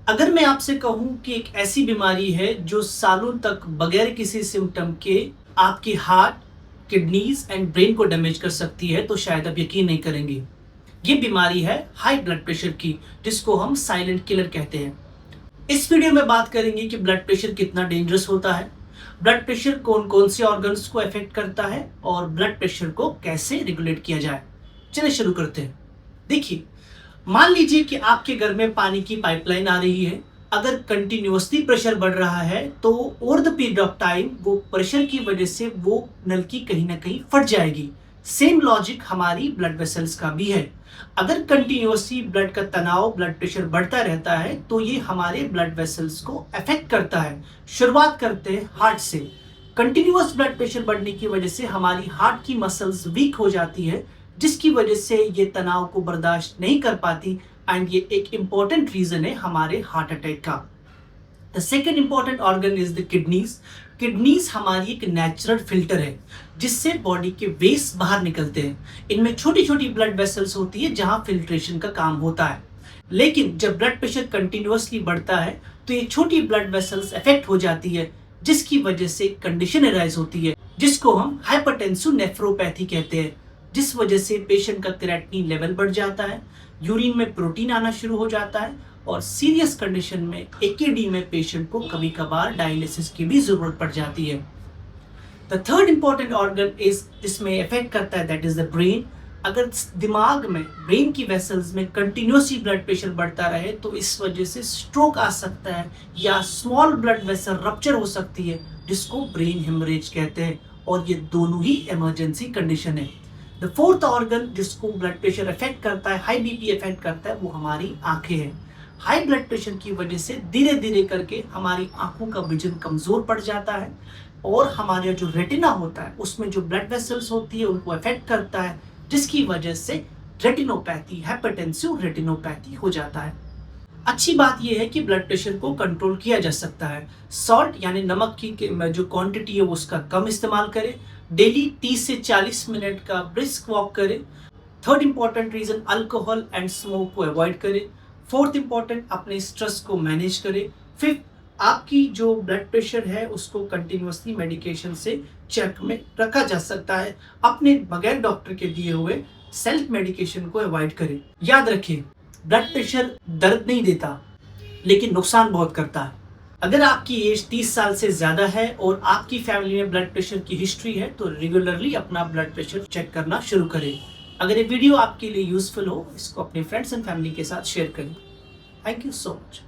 अगर मैं आपसे कहूँ कि एक ऐसी बीमारी है जो सालों तक बगैर किसी सिम्पटम के आपके हार्ट, किडनीज एंड ब्रेन को डैमेज कर सकती है, तो शायद आप यकीन नहीं करेंगे। ये बीमारी है हाई ब्लड प्रेशर की, जिसको हम साइलेंट किलर कहते हैं। इस वीडियो में बात करेंगे कि ब्लड प्रेशर कितना डेंजरस होता है, ब्लड प्रेशर कौन कौन से ऑर्गन्स को अफेक्ट करता है और ब्लड प्रेशर को कैसे रेगुलेट किया जाए। चलिए शुरू करते हैं। देखिए, मान लीजिए कि आपके घर में पानी की पाइपलाइन आ रही है। अगर कंटिन्यूअसली प्रेशर बढ़ रहा है तो over the period of time वो प्रेशर की वजह से वो नल की कहीं ना कहीं फट जाएगी। सेम लॉजिक हमारी ब्लड वेसल्स का भी है। अगर कंटिन्यूअसली ब्लड का तनाव, ब्लड प्रेशर बढ़ता रहता है तो ये हमारे ब्लड वेसल्स को अफेक्ट करता है। शुरुआत करते हैं हार्ट से। कंटिन्यूअस ब्लड प्रेशर बढ़ने की वजह से हमारी हार्ट की मसल्स वीक हो जाती है, जिसकी वजह से ये तनाव को बर्दाश्त नहीं कर पाती एंड ये एक इंपॉर्टेंट रीजन है हमारे हार्ट अटैक का। The second important organ is the kidneys. Kidneys हमारी एक नेचुरल फिल्टर है जिससे बॉडी के वेस्ट बाहर निकलते हैं। इनमें छोटी छोटी ब्लड वेसल्स होती है जहां फिल्ट्रेशन का काम होता है। लेकिन जब ब्लड प्रेशर कंटिन्यूअसली बढ़ता है तो ये छोटी ब्लड वेसल्स अफेक्ट हो जाती है, जिसकी वजह से कंडीशन अराइज होती है जिसको हम हाइपरटेंसिव नेफ्रोपैथी कहते हैं, जिस वजह से पेशेंट का क्रेटिनिन लेवल बढ़ जाता है, यूरिन में प्रोटीन आना शुरू हो जाता है और सीरियस कंडीशन में एकेडी में पेशेंट को कभी कभार डायलिसिस की भी जरूरत पड़ जाती है। The third important organ is जिसमें इफेक्ट करता है, दैट इज द ब्रेन। अगर दिमाग में, ब्रेन की वेसल्स में कंटिन्यूसली ब्लड प्रेशर बढ़ता रहे तो इस वजह से स्ट्रोक आ सकता है या स्मॉल ब्लड वेसल रप्चर हो सकती है, जिसको ब्रेन हेमरेज कहते हैं, और ये दोनों ही इमरजेंसी कंडीशन है। द फोर्थ ऑर्गन जिसको ब्लड प्रेशर अफेक्ट करता है, हाई बीपी अफेक्ट करता है, वो हमारी आंखें हैं। हाई ब्लड प्रेशर की वजह से धीरे धीरे करके हमारी आंखों का विजन कमजोर पड़ जाता है और हमारा जो रेटिना होता है उसमें जो ब्लड वेसल्स होती है उनको अफेक्ट करता है, जिसकी वजह से रेटिनोपैथी, हाइपरटेंसिव रेटिनोपैथी हो जाता है। अच्छी बात यह है कि ब्लड प्रेशर को कंट्रोल किया जा सकता है। सॉल्ट यानी नमक की जो क्वांटिटी है उसका कम इस्तेमाल करें। डेली 30 से 40 मिनट का ब्रिस्क वॉक करें। Third important reason, alcohol and smoke को अवॉइड करें। फोर्थ इंपॉर्टेंट, अपने स्ट्रेस को मैनेज करें। फिफ्थ, आपकी जो ब्लड प्रेशर है उसको कंटिन्यूअसली मेडिकेशन से चेक में रखा जा सकता है। अपने बगैर डॉक्टर के दिए हुए सेल्फ मेडिकेशन को अवॉइड करें। याद रखिए, ब्लड प्रेशर दर्द नहीं देता लेकिन नुकसान बहुत करता है। अगर आपकी एज 30 साल से ज्यादा है और आपकी फैमिली में ब्लड प्रेशर की हिस्ट्री है तो रेगुलरली अपना ब्लड प्रेशर चेक करना शुरू करें। अगर ये वीडियो आपके लिए यूजफुल हो, इसको अपने फ्रेंड्स एंड फैमिली के साथ शेयर करें। Thank you so much.